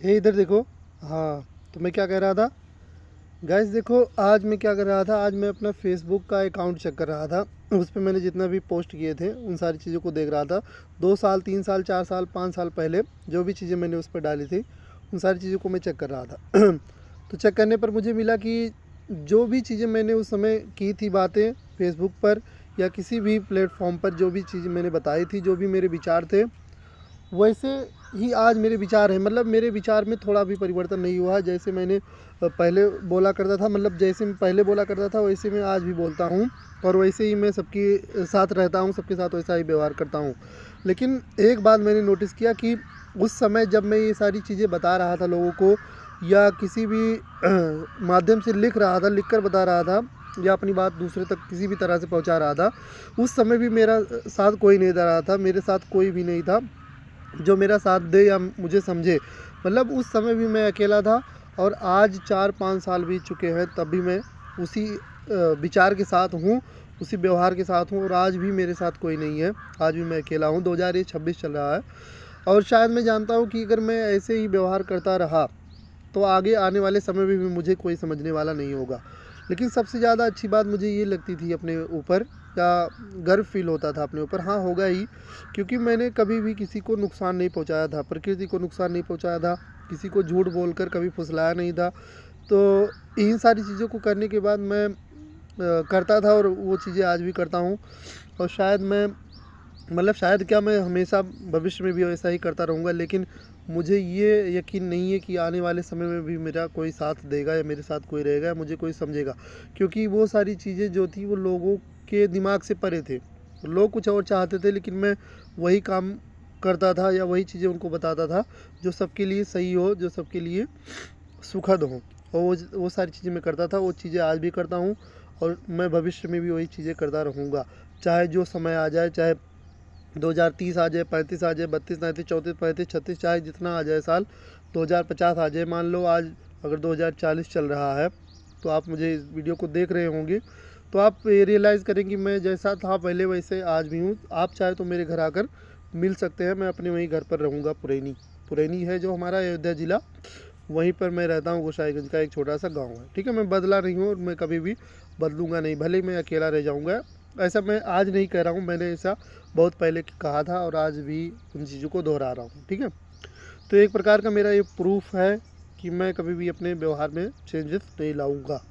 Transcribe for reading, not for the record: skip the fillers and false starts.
ये इधर देखो। हाँ, तो मैं क्या कह रहा था गाइस, देखो आज मैं क्या कर रहा था। आज मैं अपना फेसबुक का अकाउंट चेक कर रहा था। उस पर मैंने जितना भी पोस्ट किए थे उन सारी चीज़ों को देख रहा था। 2 साल, 3 साल, 4 साल, 5 साल पहले जो भी चीज़ें मैंने उस पर डाली थी उन सारी चीज़ों को मैं चेक कर रहा था। तो चेक करने पर मुझे मिला कि जो भी चीज़ें मैंने उस समय की थी बातें फेसबुक पर या किसी भी प्लेटफॉर्म पर, जो भी चीज़ मैंने बताई थी, जो भी मेरे विचार थे, वैसे ही आज मेरे विचार हैं। मतलब मेरे विचार में थोड़ा भी परिवर्तन नहीं हुआ है। जैसे मैंने पहले बोला करता था, मतलब जैसे मैं पहले बोला करता था वैसे मैं आज भी बोलता हूँ। और वैसे ही मैं सबके साथ रहता हूँ, सबके साथ वैसा ही व्यवहार करता हूँ। लेकिन एक बात मैंने नोटिस किया कि उस समय जब मैं ये सारी चीज़ें बता रहा था लोगों को, या किसी भी माध्यम से लिख रहा था, लिख कर बता रहा था, या अपनी बात दूसरे तक किसी भी तरह से पहुंचा रहा था, उस समय भी मेरा साथ कोई नहीं दे रहा था। मेरे साथ कोई भी नहीं था जो मेरा साथ दे या मुझे समझे। मतलब उस समय भी मैं अकेला था। और आज 4-5 साल बीत चुके हैं, तब भी मैं उसी विचार के साथ हूँ, उसी व्यवहार के साथ हूँ, और आज भी मेरे साथ कोई नहीं है। आज भी मैं अकेला हूँ। 2026 चल रहा है, और शायद मैं जानता हूँ कि अगर मैं ऐसे ही व्यवहार करता रहा तो आगे आने वाले समय में भी मुझे कोई समझने वाला नहीं होगा। लेकिन सबसे ज़्यादा अच्छी बात मुझे ये लगती थी अपने ऊपर, या गर्व फील होता था अपने ऊपर। हाँ, होगा ही, क्योंकि मैंने कभी भी किसी को नुकसान नहीं पहुंचाया था, प्रकृति को नुकसान नहीं पहुंचाया था, किसी को झूठ बोलकर कभी फुसलाया नहीं था। तो इन सारी चीज़ों को करने के बाद मैं करता था, और वो चीज़ें आज भी करता हूँ। और शायद मैं, मतलब शायद क्या, मैं हमेशा भविष्य में भी वैसा ही करता रहूँगा। लेकिन मुझे ये यकीन नहीं है कि आने वाले समय में भी मेरा कोई साथ देगा, या मेरे साथ कोई रहेगा, या मुझे कोई समझेगा। क्योंकि वो सारी चीज़ें जो थी वो लोगों के दिमाग से परे थे। लोग कुछ और चाहते थे, लेकिन मैं वही काम करता था, या वही चीज़ें उनको बताता था जो सबके लिए सही हो, जो सबके लिए सुखद हो। और वो सारी चीज़ें मैं करता था, वो चीज़ें आज भी करता हूँ। और मैं भविष्य में भी वही चीज़ें करता रहूँगा, चाहे जो समय आ जाए, चाहे 2030 आ जाए, 35 आ जाए, 32, 33, 34, 35, 36, चाहे जितना आ जाए साल, 2050 आ जाए। मान लो आज अगर 2040 चल रहा है, तो आप मुझे इस वीडियो को देख रहे होंगे, तो आप ये रियलाइज़ करें कि मैं जैसा था पहले वैसे आज भी हूँ। आप चाहे तो मेरे घर आकर मिल सकते हैं। मैं अपने वहीं घर पर रहूँगा, पुरैनी। पुरैनी है जो हमारा अयोध्या ज़िला, वहीं पर मैं रहता हूँ। गोसाईगंज का एक छोटा सा गाँव है, ठीक है। मैं बदला नहीं हूँ, और मैं कभी भी बदलूँगा नहीं, भले ही मैं अकेला रह जाऊँगा। ऐसा मैं आज नहीं कह रहा हूँ, मैंने ऐसा बहुत पहले कहा था, और आज भी उन चीज़ों को दोहरा रहा हूँ, ठीक है। तो एक प्रकार का मेरा ये प्रूफ है कि मैं कभी भी अपने व्यवहार में चेंजेस नहीं लाऊंगा।